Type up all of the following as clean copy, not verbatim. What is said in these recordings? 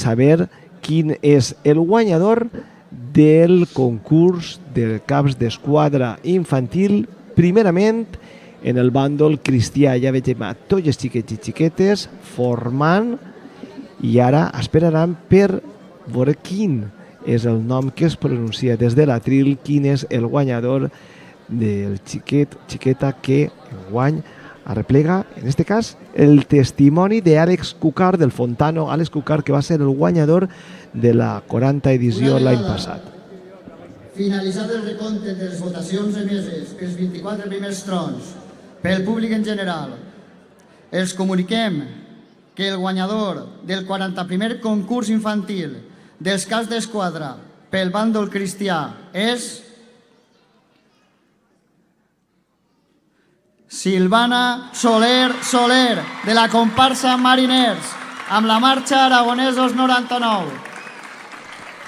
saber quin és el guanyador del concurs de caps d'esquadra infantil, primerament en el bàndol cristià. Ja vegem a tots els xiquets i xiquetes formant i ara esperaran per veure quin és el nom que es pronuncia des de l'atril, quin és el guanyador del xiquet, xiqueta que guany arreplega, en este cas, el testimoni d'Àlex Cucar, del Fontano, Àlex Cucar, que va ser el guanyador de la 40 edició l'any passat. Finalitzat el recompte de les votacions emeses pels 24 primers trons pel públic en general, els comuniquem que el guanyador del 41è concurs infantil dels caps d'esquadra pel bàndol cristià és Silvana Soler Soler, de la comparsa Mariners, amb la marxa Aragonesos 99.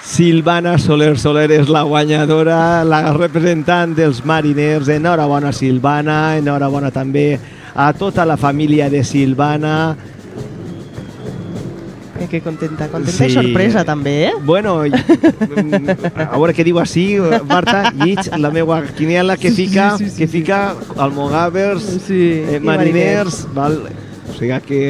Silvana Soler Soler és la guanyadora, la representant dels Mariners. Enhorabona, Silvana, enhorabona també a tota la família de Silvana. Que contenta sí. I sorpresa també, eh? Bueno, a veure què diu així, Marta, lliig la meva quiniela que fica, que fica Almogàvers, Mariners, val? O sigui que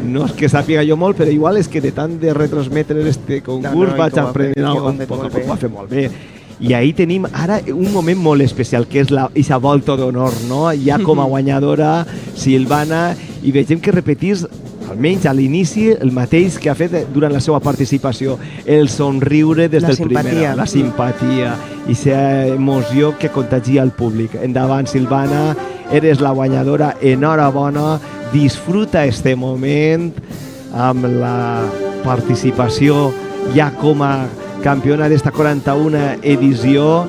no és que sàpiga jo molt, però igual és que de tant de retransmetre este concurs vaig aprenent un poc, ho va fer molt bé. I ahir tenim ara un moment molt especial, que és aquesta volta d'honor, no? Ja com a guanyadora Silvana, i vegem que repetís almenys a l'inici el mateix que ha fet durant la seva participació, el somriure des del primer, la simpatia i la emoció que contagia el públic. Endavant, Silvana, eres la guanyadora, enhorabona, disfruta este moment amb la participació ja com a campiona d'esta 41a edició.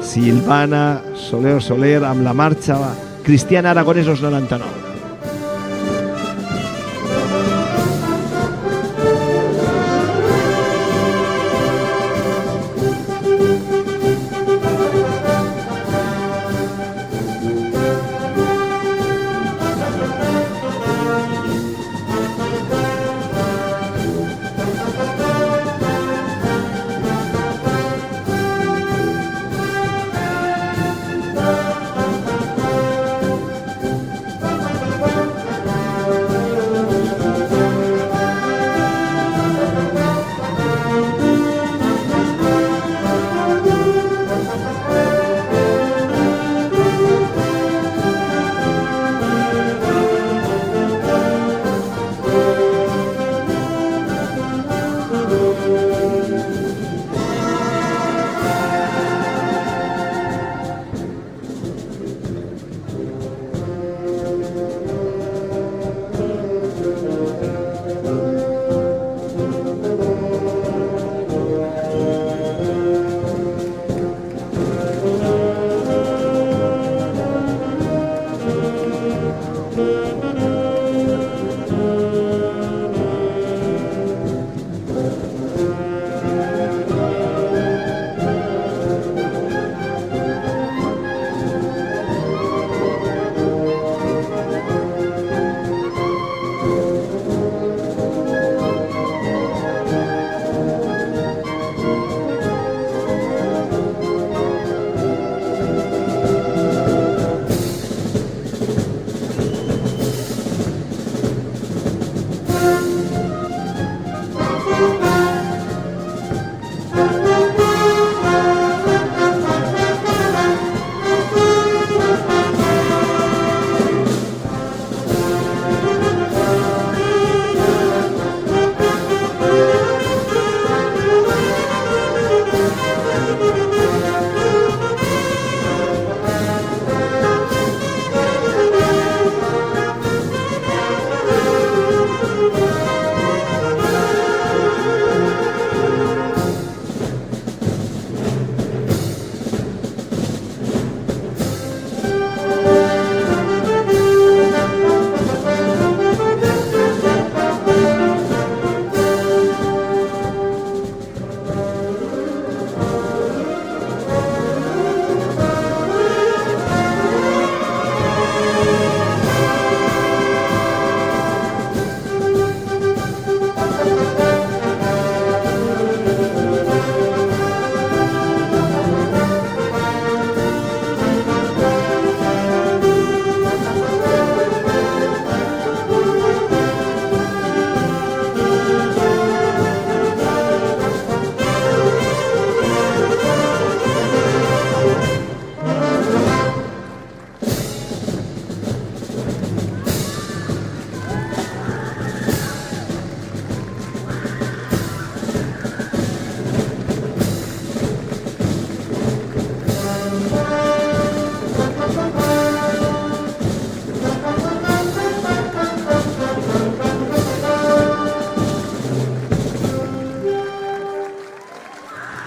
Silvana Soler Soler amb la marxa Cristiana Aragonesos 99.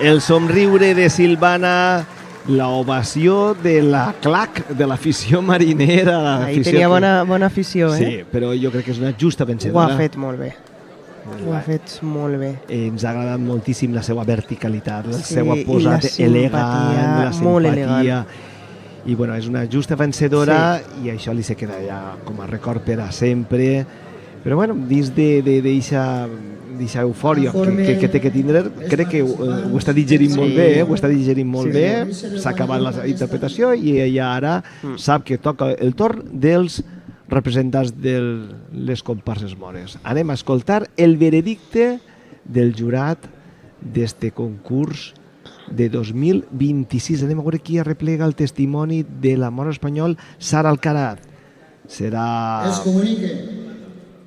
el somriure de Silvana, la ovació de la clac de l'afició marinera. Ahí tenia bona afició, Sí, però jo crec que és una justa vencedora. Ho ha fet molt bé. Ho ha fet molt bé. Ens ha agradat moltíssim la seva verticalitat, la seva posada elegant, la simpatia. I bueno, és una justa vencedora i això li se queda ja com a record per a sempre. Però bueno, dins d'eixa eufòria que té que tindre, crec que ho està digerint molt bé, ho està digerint molt bé, s'ha acabat la interpretació i ella ara sap que toca el torn dels representants de les comparses mores. Anem a escoltar el veredicte del jurat d'este concurs de 2026. Anem a veure qui arreplega el testimoni de la mora espanyol Sara Alcaraz. Serà... Es comunique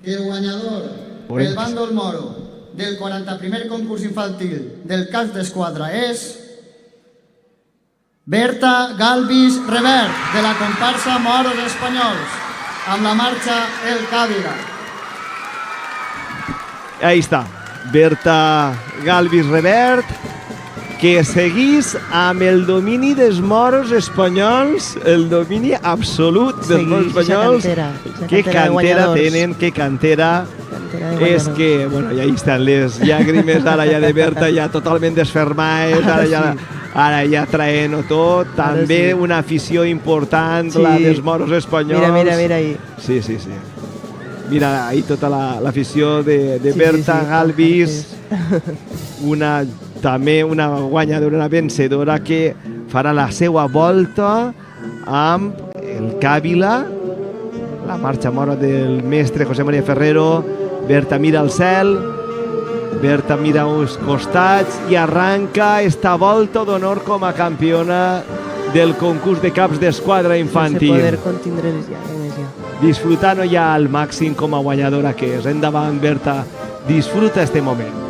que el guanyador pel bàndol moro del 41è concurs infantil del Cas d'Esquadra és Berta Galvis Revert, de la comparsa Moros Espanyols, amb la marxa El Càvila. Ahí està, Berta Galvis Revert, que seguís amb el domini dels moros espanyols, el domini absolut dels moros espanyols. Que cantera tenen, que cantera. És que, bueno, ja hi estan les llàgrimes, ara ja de Berta ja totalment desfermades, ara ja traent-ho tot. També una afició important, la dels moros espanyols. Mira ahí. Sí. Mira, ahí tota l'afició de Berta Galvis, també una guanyadora, una vencedora que farà la seva volta amb el Càvila, la marxa mora del mestre José María Ferrero. Berta mira al cel, Berta mira uns costats i arranca esta volta d'honor com a campiona del concurs de caps d'esquadra infantil. Sense poder contindre les llàgrimes ja. Disfrutant-ho ja al màxim com a guanyadora que és. Endavant, Berta, disfruta este moment.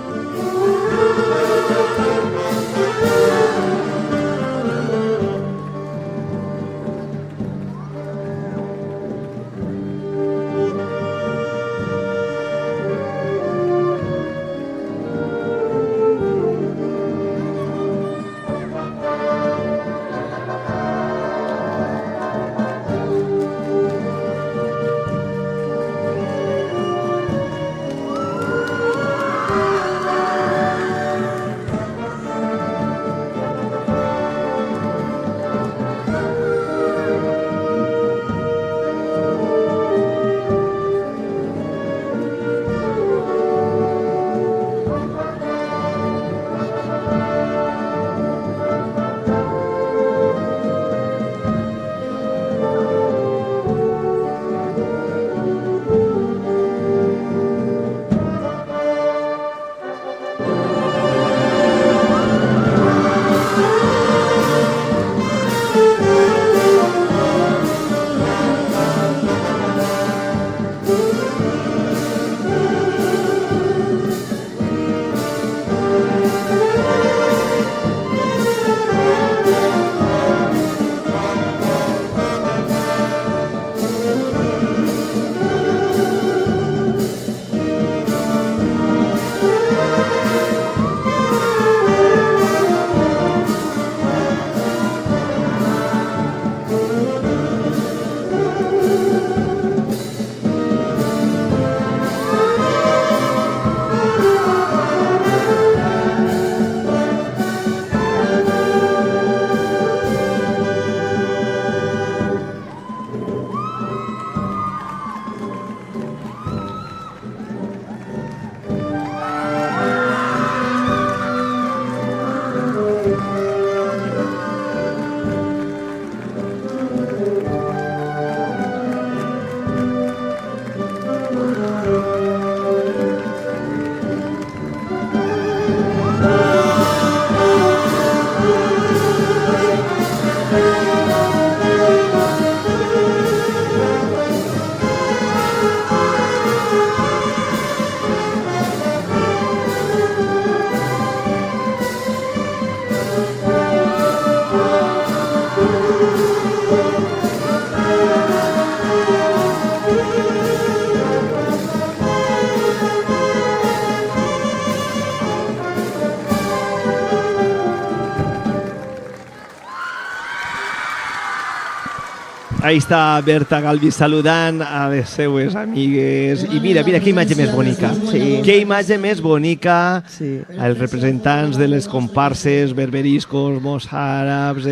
Ahí està Berta Galvis saludant a les seues amigues. I mira, que imatge més bonica. Sí. Que imatge més bonica. Sí. Els representants de les comparses, berberiscos, mossàrabs,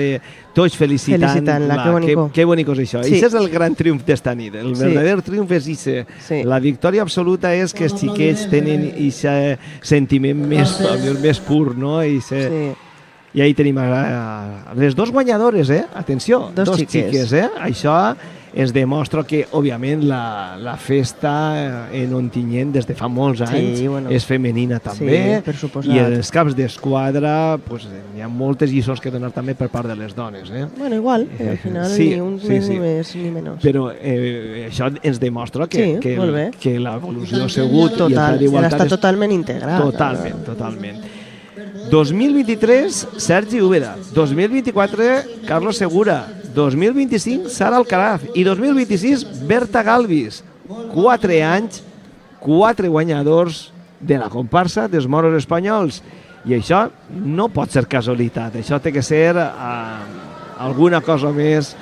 tots felicitant-la. que bonico. Que bonico és això. Sí. Això és el gran triomf d'esta nit. El verdader triomf és això. Sí. La victòria absoluta és que els xiquets tenen aquest sentiment més pur, no? Sí. I ahí tenim les dos guanyadores, Atenció, dos xiques, Això ens demostra que, òbviament, la festa en Ontinyent des de fa molts anys és femenina també. Sí, per suposat. I els caps d'esquadra hi ha moltes lliçons que donar també per part de les dones. Bueno, igual, al final ni uns més ni més ni menys. Però això ens demostra que l'evolució ha sigut total, i el pla d'igualtat està totalment integrat. Totalment. 2023, Sergi Úbeda. 2024, Carlos Segura. 2025, Sara Alcaraz. I 2026, Berta Galvis. 4 anys, 4 guanyadors de la comparsa dels moros espanyols. I això no pot ser casualitat. Això té que ser alguna cosa més.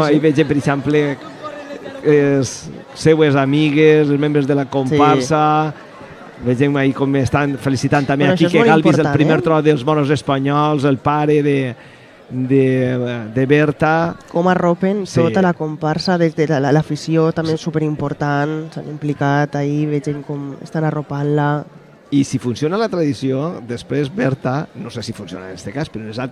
Ahí veig, per exemple, les seues amigues, els membres de la comparsa. Vegem ahí com estan felicitant també a Quique Galvis, el primer tro dels moros espanyols, el pare de Berta. Com arropen tota la comparsa, des de l'afició també és superimportant, s'han implicat ahí, vegem com estan arropant-la. I si funciona la tradició, després Berta, no sé si funciona en aquest cas, però en els